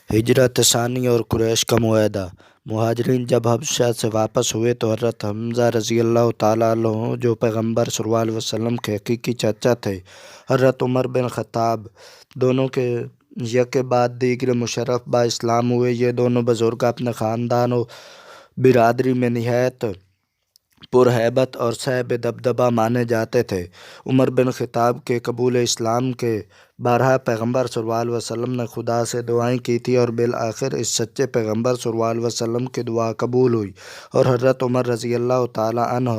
ہجرت ثانی اور قریش کا معاہدہ۔ مہاجرین جب حبشہ سے واپس ہوئے تو حضرت حمزہ رضی اللہ تعالیٰ عنہ جو پیغمبر صلی اللہ علیہ وسلم کے حقیقی چچا تھے، حضرت عمر بن خطاب، دونوں کے یکے بعد دیگر مشرف با اسلام ہوئے۔ یہ دونوں بزرگ اپنے خاندان و برادری میں نہایت پرہیبت اور صاحب دبدبہ مانے جاتے تھے۔ عمر بن خطاب کے قبول اسلام کے بارہا پیغمبر صلی اللہ علیہ وسلم نے خدا سے دعائیں کی تھیں اور بالآخر اس سچے پیغمبر صلی اللہ علیہ وسلم کی دعا قبول ہوئی، اور حضرت عمر رضی اللہ تعالیٰ عنہ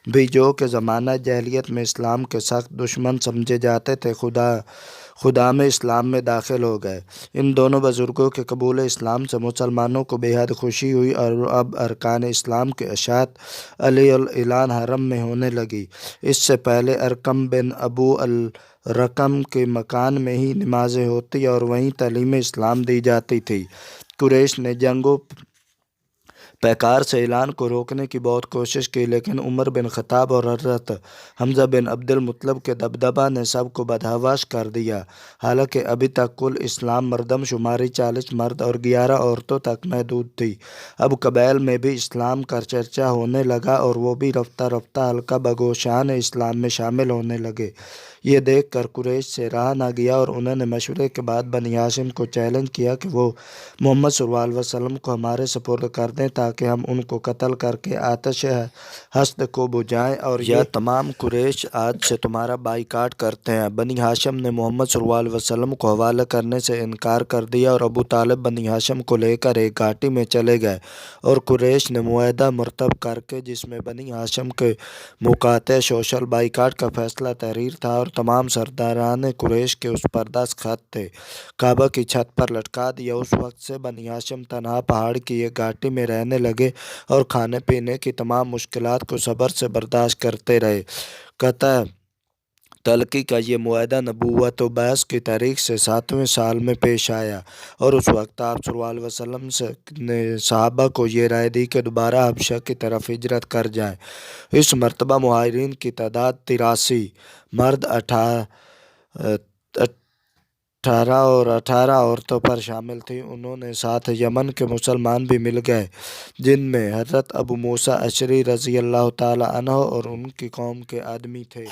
بھی جو کہ زمانہ جاہلیت میں اسلام کے سخت دشمن سمجھے جاتے تھے، خدا میں اسلام میں داخل ہو گئے۔ ان دونوں بزرگوں کے قبول اسلام سے مسلمانوں کو بے حد خوشی ہوئی اور اب ارکان اسلام کی اشاعت علی الاعلان حرم میں ہونے لگی۔ اس سے پہلے ارقم بن ابو الرقم کے مکان میں ہی نمازیں ہوتی اور وہیں تعلیم اسلام دی جاتی تھی۔ قریش نے جنگ و پیکار سے اعلان کو روکنے کی بہت کوشش کی، لیکن عمر بن خطاب اور حضرت حمزہ بن عبد المطلب کے دبدبہ نے سب کو بدحواس کر دیا۔ حالانکہ ابھی تک کل اسلام مردم شماری 40 مرد اور 11 عورتوں تک محدود تھی، اب قبائل میں بھی اسلام کا چرچا ہونے لگا اور وہ بھی رفتہ رفتہ حلقہ بگوشان اسلام میں شامل ہونے لگے۔ یہ دیکھ کر قریش سے رہا نہ گیا اور انہوں نے مشورے کے بعد بنی ہاشم کو چیلنج کیا کہ وہ محمد صلی اللہ علیہ وسلم کو ہمارے سپرد کر دیں تاکہ ہم ان کو قتل کر کے آتش حسد کو بجھائیں، اور یہ تمام قریش آج سے تمہارا بائیکاٹ کرتے ہیں۔ بنی ہاشم نے محمد صلی اللہ علیہ وسلم کو حوالہ کرنے سے انکار کر دیا اور ابو طالب بنی ہاشم کو لے کر ایک گھاٹی میں چلے گئے، اور قریش نے معاہدہ مرتب کر کے جس میں بنی ہاشم کے مقاطع سوشل بائیکاٹ کا فیصلہ تحریر تھا اور تمام سرداران قریش کے اس پر دستخط تھے، کعبہ کی چھت پر لٹکا دیا۔ اس وقت سے بنی ہاشم تنہا پہاڑ کی ایک گھاٹی میں رہنے لگے اور کھانے پینے کی تمام مشکلات کو صبر سے برداشت کرتے رہے۔ قطع تلقی کا یہ معاہدہ نبوت و بعث کی تاریخ سے 7ویں سال میں پیش آیا، اور اس وقت آپ صلی اللہ علیہ وسلم نے صحابہ کو یہ رائے دی کہ دوبارہ حبشہ کی طرف ہجرت کر جائیں۔ اس مرتبہ مہاجرین کی تعداد 83 مرد 18 اور 18 عورتوں پر شامل تھی۔ انہوں نے ساتھ یمن کے مسلمان بھی مل گئے، جن میں حضرت ابو موسیٰ اشعری رضی اللہ تعالیٰ عنہ اور ان کی قوم کے آدمی تھے۔